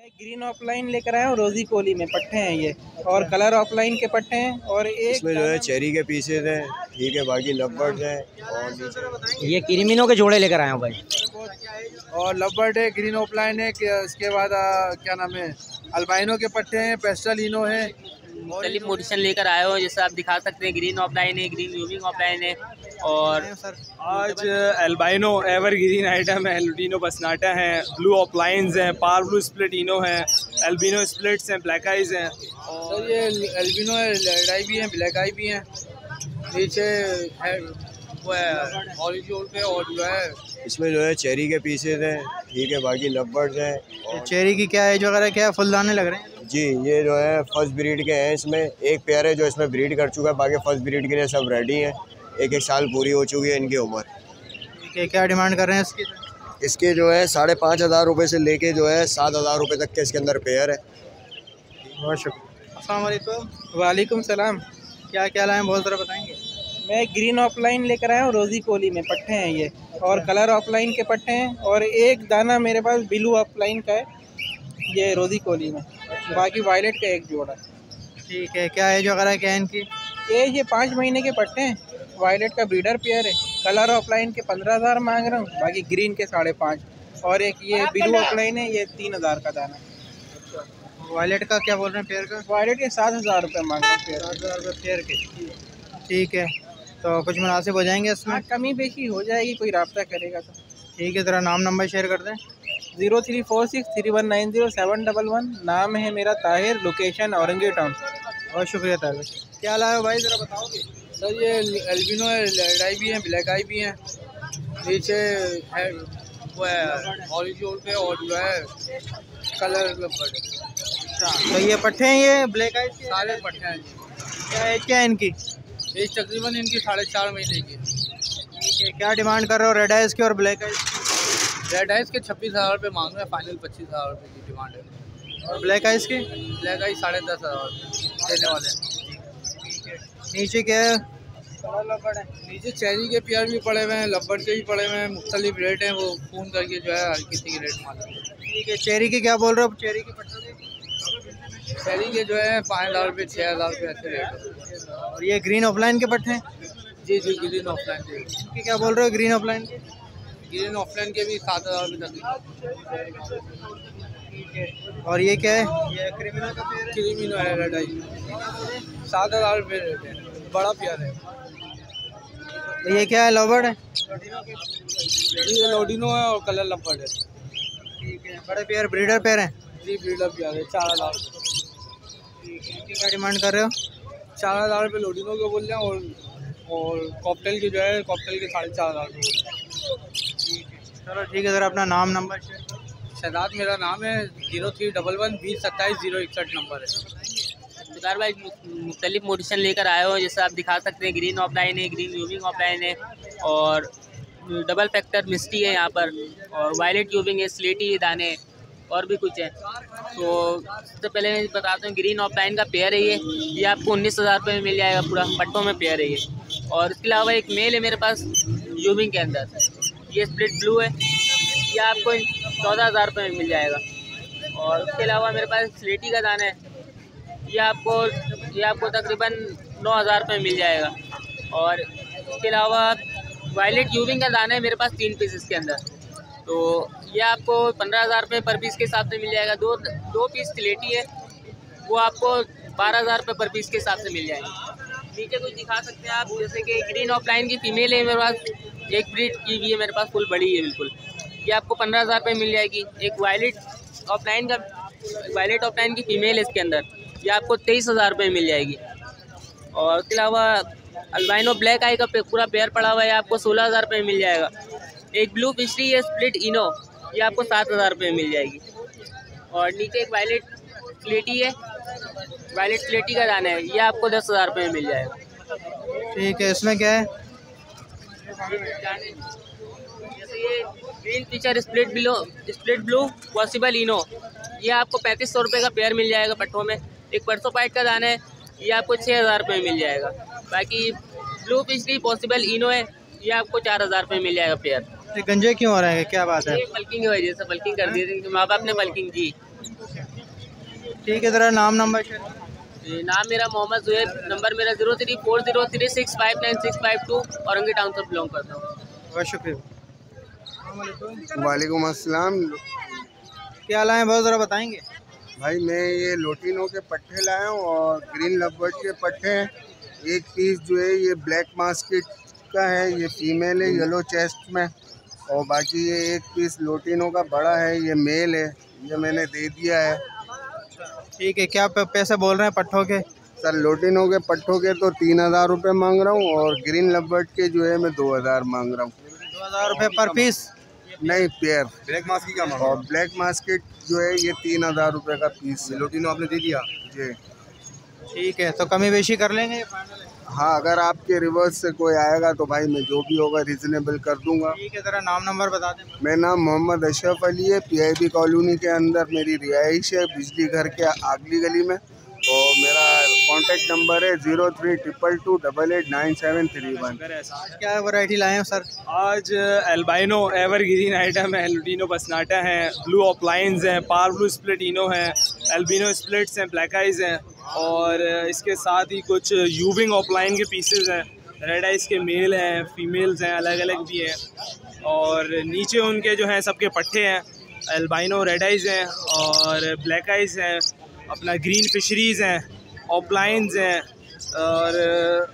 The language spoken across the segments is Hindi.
मैं ग्रीन ऑफलाइन लेकर आया हूँ। रोजी कोली में पट्टे हैं ये, और कलर ऑफलाइन के पट्टे हैं, और एक इसमें जो है चेरी के पीसेज हैं, ठीक है, बाकी लवबर्ड्स हैं और ये क्रीमिनो के जोड़े लेकर आया हूँ भाई। और लवबर्ड है, ग्रीन ऑफलाइन है, इसके बाद क्या नाम है, अल्बाइनो के पट्टे हैं, पेस्टल इनो है, मुख्तलिफ मोडिशन लेकर आए हो। जैसे आप दिखा सकते हैं, ग्रीन ऑफलाइन है, ग्रीन यूविंग ऑफलाइन है। और आज एल्बाइनो एवर ग्रीन आइटम है, लुटिनो बसनाटा है, ब्लू ऑफलाइंस हैं, पार ब्लू स्प्लिट इनो है, एल्बिनो स्प्लिट्स हैं, ब्लैक आइज हैं। और ये एल्बिनो है, रेड आई भी हैं, ब्लैक आई भी हैं। नीचे है वो है ऑरिजिनल पे, और जो है इसमें जो है चेरी के पीसेज हैं, ठीक है, बाकी लवबर्ड्स हैं। चेरी की क्या एज वगैरह क्या है? फुल दाने लग रहे हैं जी। ये जो है फर्स्ट ब्रीड के हैं, इसमें एक पेयर है जो इसमें ब्रीड कर चुका है, बाकी फर्स्ट ब्रीड के लिए सब रेडी हैं। एक साल पूरी हो चुकी है इनकी उम्र। ठीक है, क्या डिमांड कर रहे हैं इसकी? इसके जो है 5,500 रुपये से लेके जो है 7,000 रुपये तक के इसके अंदर पेयर है। बहुत शुक्रिया। अस्सलाम वालेकुम। वालेकुम सलाम। क्या क्या लाए हैं, बहुत ज़रा बताएंगे? मैं ग्रीन ऑफलाइन लेकर आया हूँ। रोजी कोली में पट्टे हैं ये, और कलर ऑफलाइन के पट्टे हैं, और एक दाना मेरे पास ब्लू ऑफलाइन का है, ये रोजी कोली में। बाकी वायलेट का एक जोड़ा। ठीक है, क्या एज वगैरह क्या है इनकी? ये 5 महीने के पट्टे हैं। वायलेट का ब्रीडर पेयर है। कलर ऑफलाइन के 15,000 मांग रहा हूँ, बाकी ग्रीन के 5.5, और एक ये ब्लू ऑफलाइन है, ये 3,000 का दाना। वायलेट का क्या बोल रहे हैं पेयर का? वायलेट के 7,000 रुपये मांग रहा हूँ पेयर। 7,000 रुपये पेयर के। ठीक है, तो कुछ मुनासिब हो जाएंगे इसमें? हाँ, कमी बेशी हो जाएगी, कोई रब्ता करेगा तो। ठीक है, ज़रा नाम नंबर शेयर कर दें। 034631907111। नाम है मेरा ताहिर, लोकेशन औरंगी टाउन। बहुत शुक्रिया ताहिर। क्या लाए हो भाई, ज़रा बताओगे? सर ये एल्बिनो है, रेड आई भी हैं, ब्लैक आई भी हैं। नीचे है वो है ऑरिजिनल पे, और जो है कलर लवबर्ड। तो ये पट्टे हैं, ये ब्लैक आइज के सारे पट्टे हैं। क्या एज क्या है इनकी? ये तकरीबन इनकी 4.5 महीने की। ठीक है, क्या डिमांड कर रहे हो रेड आइज के और ब्लैक आइज? रेड आइस के 26,000 रुपये मांग रहे हैं, फाइनल 25,000 रुपये की डिमांड है। और ब्लैक आइज के? ब्लैक आइस 10,500 देने वाले हैं। नीचे क्या है? नीचे चेरी के पेयर भी पड़े हुए हैं, लब्बड़ के भी पड़े हुए हैं, मुख्तलिफ रेट हैं, वो फ़ोन करके जो है हर किसी की रेट मालूम। ठीक है, चेरी के क्या बोल रहे हो? चेरी के पट्टे चेरी के जो है 5,000 रुपये, 6,000 रुपये ऐसे रेट है। और ये ग्रीन ऑफलाइन के पट्टे हैं? जी जी, ग्रीन ऑफलाइन के। इनके क्या बोल रहे हो ग्रीन ऑफलाइन के? ग्रीन ऑफलाइन के भी 7,000 रुपये तक। और ये क्या है? ये क्रिमिनो का पेयर है? क्रीमिनो है, रेड आई। 7,000 रुपये रेट है, बड़ा प्यार है। तो ये क्या है, लवबर्ड है? ये लोडिनो है, और कलर लब्बड़ है। ठीक है, बड़े पेयर ब्रीडर पेयर हैं? जी, ब्रीडर प्यार है, 4,000 रुपये। ठीक है, इनकी क्या डिमांड कर रहे हो? 4,000 रुपये लोडिनो के बोल रहे हैं, और कॉकटेल के जो है, कॉकटेल के 4,500 रुपये। चलो ठीक है, ज़रा अपना नाम नंबर शेयर करो। शहजाद मेरा नाम है, 0311 20 27 061 नंबर है। दुकान भाई मुख्तलिफ मोडिशन लेकर आए हो। जैसे आप दिखा सकते हैं, ग्रीन ऑफलाइन है, ग्रीन यूविंग ऑफलाइन है, और डबल फैक्टर मिस्टी है यहाँ पर, और वायलेट यूविंग है, स्लेटी दाने, और भी कुछ है। तो सबसे पहले मैं बताता हूँ, ग्रीन ऑफलाइन का पेयर है ये आपको 19,000 रुपये में मिल जाएगा, पूरा पट्टों में पेयर है ये। और इसके अलावा एक मेल है मेरे पास यूविंग के अंदर, ये स्प्लिट ब्लू है, ये आपको 14,000 रुपये में मिल जाएगा। और उसके अलावा मेरे पास स्लेटी का दाना है, ये आपको तकरीबन 9,000 रुपये में मिल जाएगा। और इसके अलावा वायलेट यूविंग का दाना है मेरे पास 3 पीस इसके अंदर, तो ये आपको 15,000 रुपये पर पीस के हिसाब से मिल जाएगा। दो पीस स्लेटी है, वो आपको 12,000 रुपये पर पीस के हिसाब से मिल जाएगी। नीचे कुछ दिखा सकते हैं आप, जैसे कि ग्रीन ऑफलाइन की फीमेल है मेरे पास, एक ब्रीड की भी है मेरे पास, फुल बड़ी है बिल्कुल, ये आपको 15,000 रुपये मिल जाएगी। एक वायलेट ऑफलाइन की फीमेल है इसके अंदर, ये आपको 23,000 रुपये मिल जाएगी। और उसके अलावा अल्बाइनो ब्लैक आई का पूरा पेयर पड़ा हुआ है, आपको 16,000 रुपये मिल जाएगा। एक ब्लू फिशरी है स्प्लिट इनो, ये आपको 7,000 रुपये में मिल जाएगी। और नीचे एक वायलेट स्लेटी है, वायलेट स्लेटी का दाना है, ये आपको 10,000 रुपये में मिल जाएगा। ठीक है, इसमें क्या है? जैसे ये green feature split blue possible इनो, ये आपको 3,500 रुपये का पेयर मिल जाएगा पट्टों में। एक परसों पाइट का दाना है, ये आपको 6,000 रुपये में मिल जाएगा। बाकी ब्लू फिशरी पॉसिबल इनो है, ये आपको 4,000 रुपये मिल जाएगा पेयर। गंजे क्यों हो रहे हैं, क्या बात है? ये बल्किंग की वजह से बल्किंग कर दी थी, माँ बाप ने बल्किंग की, ठीक है, ज़रा नाम नंबर शेयर। नाम मेरा मोहम्मद जुएब, नंबर मेरा 0340365965 औरंगी टाउन से बिलोंग करता हूँ। बहुत शुक्रिया। वालेकुम अस्सलाम। क्या लाए बहुत ज़रा बताएंगे? भाई मैं ये लोटिनो के पट्टे लाया हूँ और ग्रीन लवबर्ड के पट्टे हैं। एक पीस जो है ये ब्लैक मास्केट का है, ये फीमेल है येलो चेस्ट में, और बाकी ये एक पीस लोटिनो का बड़ा है, ये मेल है, ये मैंने दे दिया है। ठीक है, क्या पैसे बोल रहे हैं पट्ठों के? सर लोटिनो के पट्टों के तो 3000 रुपये मांग रहा हूँ और ग्रीन लवबर्ड के जो है मैं 2000 मांग रहा हूँ। 2000 रुपये पर पीस? नहीं, पेयर। ब्लैक मास्केट का और ब्लैक मास्केट जो है ये 3000 रुपये का पीस। लोटिनो आपने दे दिया जी। ठीक है, तो कमी बेशी कर लेंगे? हाँ, अगर आपके रिवर्स से कोई आएगा तो भाई मैं जो भी होगा रिजनेबल कर दूंगा। ठीक है, ज़रा नाम नंबर बता दें। मेरा नाम मोहम्मद अशरफ अली है, PIB कॉलोनी के अंदर मेरी रिहाइश है, बिजली घर के अगली गली में, और मेरा कॉन्टेक्ट नंबर है 0322288731। क्या वैरायटी लाए हैं सर? आज एल्बाइनो एवरग्रीन आइटम है, लुटिनो पसनाटा हैं, ब्लू ऑपलाइंस हैं, पार ब्लू स्प्लिटिनो हैं, एल्बिनो स्प्लिट्स हैं, ब्लैक आइज हैं, और इसके साथ ही कुछ यूविंग ऑफलाइन के पीसेस हैं, रेड आइज के मेल हैं, फीमेल्स हैं, अलग अलग भी हैं, और नीचे उनके जो हैं सबके पट्टे हैं, एल्बाइनो रेड आइज हैं और ब्लैक आइज हैं, अपना ग्रीन फिशरीज़ हैं, ऑफलाइंस हैं,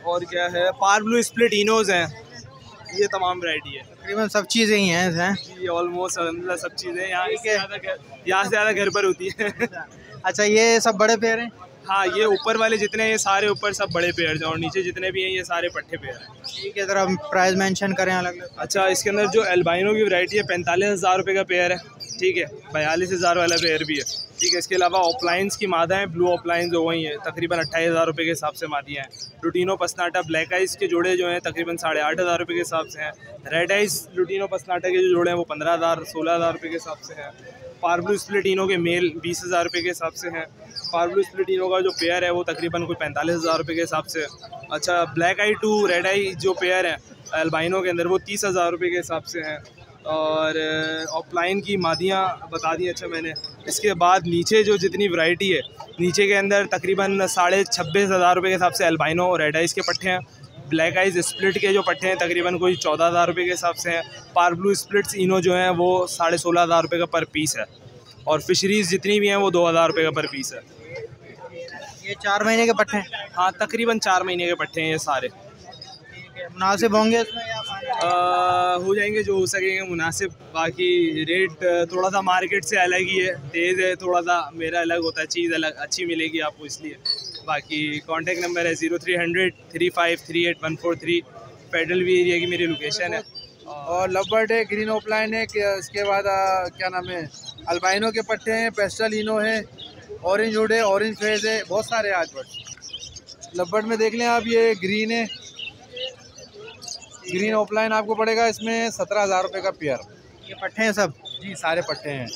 और क्या है पार ब्लू स्प्लिटिनोज़ हैं। ये तमाम वैरायटी है, तकरीबन सब चीज़ें ही हैं। ये ऑलमोस्ट मतलब सब चीज़ें यहाँ से ज़्यादा घर पर होती है। अच्छा, ये सब बड़े पेड़ हैं? हाँ, ये ऊपर वाले जितने ये सारे ऊपर सब बड़े पेड़ हैं और नीचे जितने भी हैं ये सारे पट्टे पेड़ हैं। ठीक है, ज़रा प्राइस मेंशन करें अलग अलग। अच्छा, इसके अंदर जो एल्बाइनो की वैरायटी है 45,000 रुपये का पेयर है, ठीक है, 42,000 वाला पेयर भी है, ठीक है। इसके अलावा ऑफलाइंस की मादा हैं, ब्लू ऑफलाइंस जो वही हैं तकरीबन 28,000 रुपये के हिसाब से मादियाँ हैं। लुटिनो पसनाटा ब्लैक आइज के जोड़े जो हैं तकरीबन 8,500 रुपये के हिसाब से हैं। रेड आइज लुटिनो पसनाटा के जो जोड़े हैं वो 15,000 16,000 रुपये के हिसाब से हैं। पार्ब्लू स्प्लिटिनो के मेल 20,000 रुपये के हिसाब से हैं। पार्ब्लू स्प्लिटिनो का जो पेयर है वो तकरीबन कोई 45,000 रुपये के हिसाब से। अच्छा, ब्लैक आई टू रेड आई जो पेयर है एल्बाइनो के अंदर वो 30,000 रुपये के हिसाब से हैं। और ऑफलाइन की मादियाँ बता दी अच्छा मैंने। इसके बाद नीचे जो जितनी वैरायटी है नीचे के अंदर तकरीबन 26,500 रुपये के हिसाब से एल्बाइनो और रेड आइज के पट्टे हैं। ब्लैक आइज स्प्लिट के जो पट्टे हैं तकरीबन कोई 14,000 रुपये के हिसाब से हैं। पार ब्लू स्प्लिट्स इनो जो हैं वो 16,500 रुपये का पर पीस है, और फिशरीज़ जितनी भी हैं वो 2,000 रुपये का पर पीस है। ये 4 महीने के पट्टे हैं? हाँ, तकरीबन 4 महीने के पट्टे हैं ये सारे। मुनासिब होंगे इसमें या हो जाएंगे जो हो सकेंगे मुनासिब। बाकी रेट थोड़ा सा मार्केट से अलग ही है, तेज़ है थोड़ा सा, मेरा अलग होता है, चीज़ अलग अच्छी मिलेगी आपको इसलिए। बाकी कॉन्टेक्ट नंबर है 0300 3538 फेडरल वी एरिया की मेरी लोकेशन है। और लवबर्ड है, ग्रीन ऑफलाइन है, इसके बाद क्या नाम है अल्बाइनो के पट्टे हैं, पेस्टल इनो है, ऑरेंज वुड है, ऑरेंज फेज है, बहुत सारे आज बर्ड। लवबर्ड में देख लें आप, ये ग्रीन है, ग्रीन ऑफलाइन आपको पड़ेगा इसमें 17,000 रुपये का पेयर। ये पट्टे हैं सब? जी, सारे पट्टे हैं।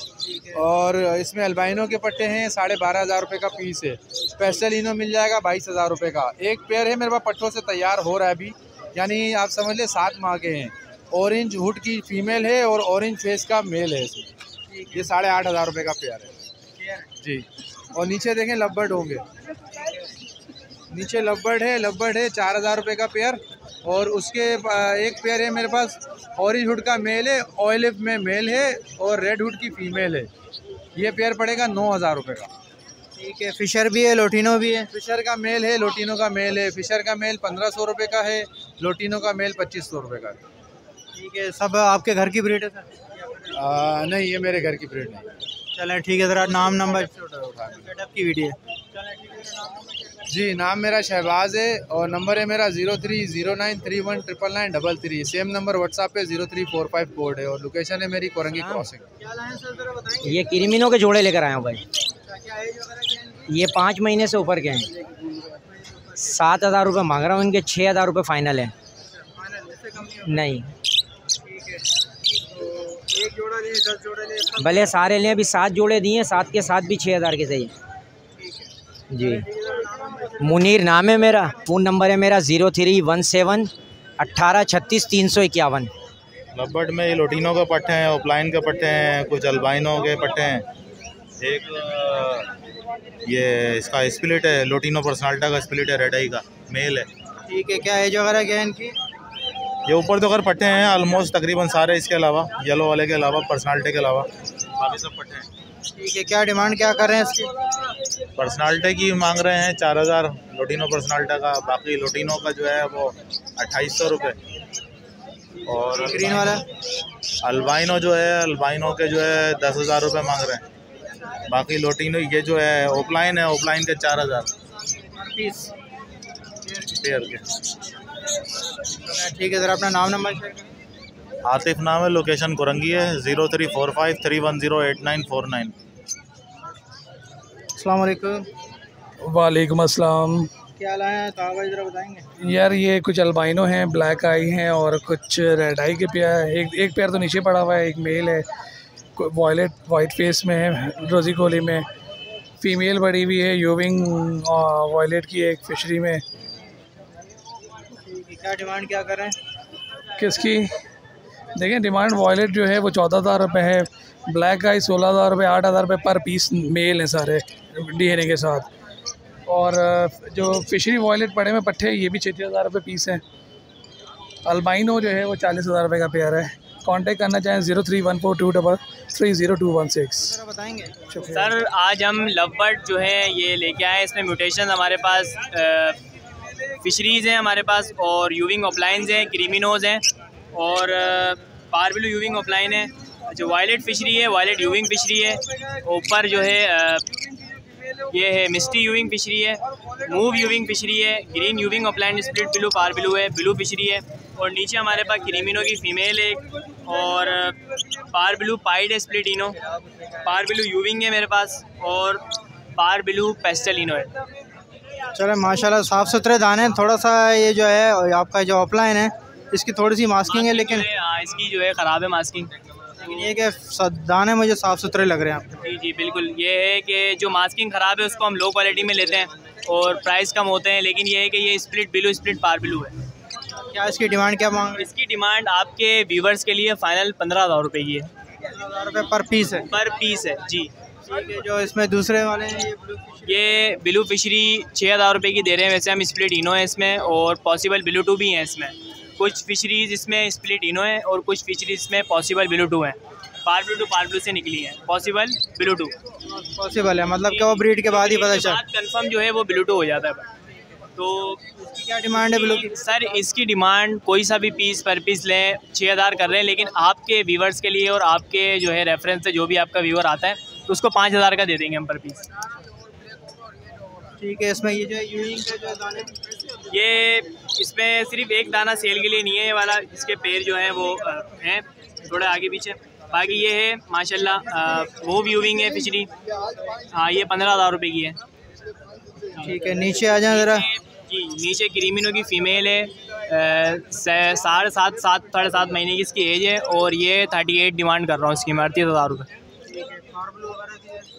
और इसमें अल्बाइनो के पट्टे हैं 12,500 रुपये का पीस है। पेस्टल इनो मिल जाएगा 22,000 रुपये का। एक पेयर है मेरे पास पट्टों से तैयार हो रहा है अभी, यानी आप समझ लें 7 माह के हैं। ऑरेंज हुड की फीमेल है और ऑरेंज फेस का मेल है इसमें। ये 8,500 रुपये का पेयर है जी। और नीचे देखें लवबर्ड होंगे, नीचे लवबर्ड है 4,000 रुपये का पेयर। और उसके एक पेयर है मेरे पास ऑरेंज हुड का मेल है, ऑलिव में मेल है और रेड हुड की फीमेल है। ये पेयर पड़ेगा 9,000 रुपये का। ठीक है, फिशर भी है, लोटिनो भी है? फिशर का मेल है, लोटिनो का मेल है। फिशर का मेल 1,500 रुपये का है, लोटिनो का मेल 2,500 रुपये का है। ठीक है, सब आपके घर की ब्रीड है सर? नहीं, ये मेरे घर की ब्रीड नहीं। चलें ठीक है, ज़रा नाम नंबर सेटअप की वीडियो। जी, नाम मेरा शहबाज है और नंबर है मेरा 0309319933। सेम नंबर व्हाट्सएप पे 0345 कोड है और लोकेशन है मेरी कोरंगी क्रॉसिंग। ये किरमिनों के जोड़े लेकर आया हूँ भाई। ये 5 महीने से ऊपर के हैं। 7,000 रुपये मांग रहा हूँ, इनके 6,000 रुपये फाइनल है। नहीं, भले सारे लें, अभी 7 जोड़े दिए, 7 के 7 भी 6,000 के चाहिए जी। मुनीर नाम है मेरा, फ़ोन नंबर है मेरा 0317 1836 351। लवबर्ड में ये लोटिनो के पट्टे हैं, ऑफलाइन के पट्टे हैं, कुछ अल्बाइनो के पट्टे हैं। एक ये इसका स्प्लिट है, लोटिनो पर्सनाल्टा का स्प्लिट है, रेड आई का मेल है। ठीक है, क्या एज वगैरह क्या है इनकी? ये ऊपर तो अगर पट्टे हैं ऑलमोस्ट तकरीबन सारे, इसके अलावा येलो वाले के अलावा, पर्सनाल्टे के अलावा बाकी सब पट्टे हैं। ठीक है, क्या डिमांड क्या कर रहे हैं इसकी? पर्सनाल्टे की मांग रहे हैं 4000 लोटिनो पर्सनाल्टा का, बाकी लोटिनो का जो है वो 2800 रुपये। और ग्रीन वाला अल्बाइनो जो है, अल्बाइनो के जो है 10,000 रुपये मांग रहे हैं। बाकी लोटिनो ये जो है ओपलाइन है, ओपलाइन के 4000 पीस पेयर के। ठीक है सर, अपना नाम नंबर शेयर करें। आतिफ नाम है, लोकेशन कुरंगी है, 034531084949। अस्सलाम वालेकुम। वालेकुम अस्सलाम। क्या लाए हैं तो जरा बताएंगे? यार ये कुछ अल्बाइनो हैं, ब्लैक आई हैं और कुछ रेड आई के पेयर है। एक पेयर तो नीचे पड़ा हुआ है, एक मेल है, वाइट फेस में है, रोजी कोली में। फीमेल बड़ी हुई है यूविंग वायलेट की एक फिशरी में। क्या डिमांड क्या कर रहे हैं? किसकी? देखें डिमांड वायलेट जो है वो 14,000 रुपये है, ब्लैक आई 16,000 रुपये, 8,000 रुपये पर पीस मेल हैं सारे डीएनए के साथ। और जो फिशरी वायलेट पड़े में पट्टे ये भी 6,000 रुपये पीस हैं। अल्बाइनो जो है वो 40,000 रुपये का पेयर है। कांटेक्ट करना चाहें 0314230216। बताएंगे सर। आज हम लवबर्ड जो है ये लेके आए, इसमें म्यूटेशन हमारे पास फिशरीज़ हैं हमारे पास, और यूविंग ऑफलाइंस हैं, क्रीमिनोज हैं, और पारबिलो यूविंग ऑफलाइन है। जो वायलेट फिशरी है, वायलेट यूविंग फिशरी है। ऊपर जो है ये है मिस्टी यूविंग फिशरी है, मूव यूविंग फिशरी है, ग्रीन यूविंग ऑफलाइन स्प्लिट ब्लू पारबिलो है, ब्लू फिशरी है। और नीचे हमारे पास क्रीमिनो की फ़ीमेल है, और पारबिलो पाइड है, स्प्लिटिनो, पारबिलो यूविंग है मेरे पास, और पारबिलो पेस्टलिनो है। चलो माशाल्लाह साफ़ सुथरे दाने। थोड़ा सा ये जो है आपका जो ऑफलाइन है इसकी थोड़ी सी मास्किंग है, लेकिन हाँ इसकी जो है ख़राब है मास्किंग, लेकिन ये कि दाने मुझे साफ़ सुथरे लग रहे हैं आपको। जी जी बिल्कुल। ये है कि जो मास्किंग ख़राब है उसको हम लो क्वालिटी में लेते हैं और प्राइस कम होते हैं, लेकिन ये है कि ये स्प्लिट बिलू स्प्लिट पार बिलू है। क्या इसकी डिमांड क्या मांग? इसकी डिमांड आपके व्यूवर्स के लिए फ़ाइनल 15,000 रुपये की है। 15,000 रुपये पर पीस है? पर पीस है जी। ठीक है, जो इसमें दूसरे वाले हैं ये ब्लू फिशरी 6,000 रुपये की दे रहे हैं। वैसे हम स्प्लिट इनो है इसमें, और पॉसिबल ब्लू टू भी हैं इसमें। कुछ फिशरीज़ इसमें स्प्लिट इनो है और कुछ फिशरीज़ इसमें पॉसिबल ब्लू टू हैं। पार ब्लू से निकली है, पॉसिबल ब्लू टू पॉसिबल है, मतलब कि वो ब्रीड के बाद ही पता चला। कंफर्म जो है वो ब्लू टू हो जाता है। तो इसकी क्या डिमांड है ब्लू की? सर इसकी डिमांड कोई सा भी पीस पर पीस लें 6,000 कर रहे हैं, लेकिन आपके व्यूवर्स के लिए और आपके जो है रेफरेंस से जो भी आपका व्यूवर आता है तो उसको 5,000 का दे देंगे हम पर पीस। ठीक है, इसमें ये जो है यूनिक का जो दाने, ये इसमें सिर्फ एक दाना सेल के लिए नहीं है ये वाला, इसके पैर जो हैं वो हैं थोड़ा आगे पीछे। बाकी ये है माशाल्लाह वो व्यूविंग है फिशरी। हाँ ये 15,000 रुपये की है। ठीक है, नीचे आ जाए ज़रा। जी नीचे क्रीमिनो की फ़ीमेल है, 7.5 महीने की इसकी एज है, और ये 38 डिमांड कर रहा हूँ इसकी मैं 38,000 रुपये।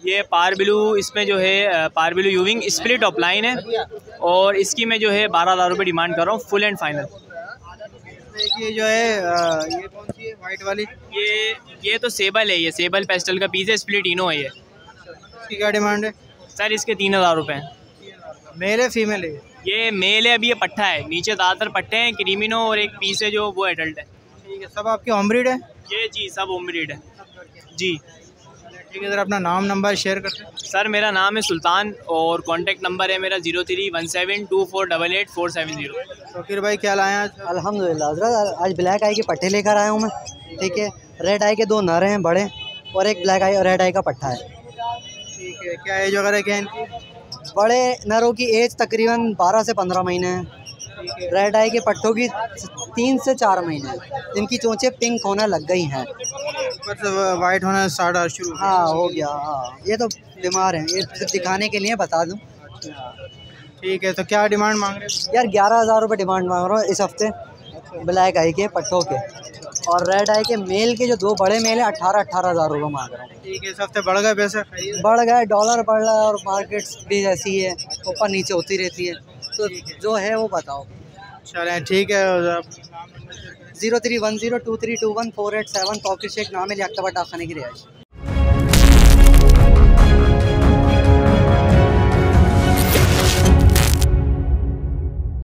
ये पारबिलू इसमें जो है पारबिलू यूविंग स्प्लिट ऑफलाइन है, और इसकी मैं जो है 12,000 रुपये डिमांड कर रहा हूँ फुल एंड फाइनल। ये जो है ये कौन सी है वाइट वाली? ये तो सेबल है, ये सेबल पेस्टल का पीस है, स्प्लिट इनो है ये। इसकी क्या डिमांड है? सर इसके 3,000 रुपये हैं। मेल है फीमेल है? ये मेल है, अभी ये पट्टा है, नीचे ज़्यादातर पट्टे हैं, क्रीमिनो और एक पीस है जो वो एडल्ट है। ठीक है, सब आपकी होम ब्रीड है? ये जी सब होम ब्रीड है जी। ठीक है सर, अपना नाम नंबर शेयर करते हैं। सर मेरा नाम है सुल्तान, और कॉन्टैक्ट नंबर है मेरा 0317248847 तो फिर भाई क्या लाए आज? अल्हम्दुलिल्लाह हज़रत, आज ब्लैक आई के पट्टे लेकर आया हूँ मैं। ठीक है, रेड आई के 2 नर हैं बड़े, और एक ब्लैक आई और रेड आई का पट्टा है। ठीक है, क्या एज वगैरह क्या है इनकी? बड़े नरों की एज तकरीबन 12 से 15 महीने है। रेड आई के पट्टों की 3 से 4 महीने। इनकी चोंचें पिंक होने लग गई हैं, मतलब वाइट होना स्टार्ट शुरू? हाँ हो गया। हाँ ये तो बीमार हैं, ये सिर्फ दिखाने के लिए बता दूँ। ठीक है, तो क्या डिमांड मांग रहे हैं? यार 11,000 रुपये डिमांड मांग रहा हूँ इस हफ्ते ब्लैक आई के पट्टों के, और रेड आई के मेल के जो 2 बड़े मेल हैं 18,000 रुपये मांग रहा हूँ। ठीक है, इस हफ्ते बढ़ गए पैसे? बढ़ गए, डॉलर बढ़ रहा है और मार्केट्स भी ऐसी है, ऊपर नीचे होती रहती है, तो जो है वो बताओ। चलें ठीक है। 03102321487487 कॉफी शेक नाम है, लियाकत खाने की रिहाइश।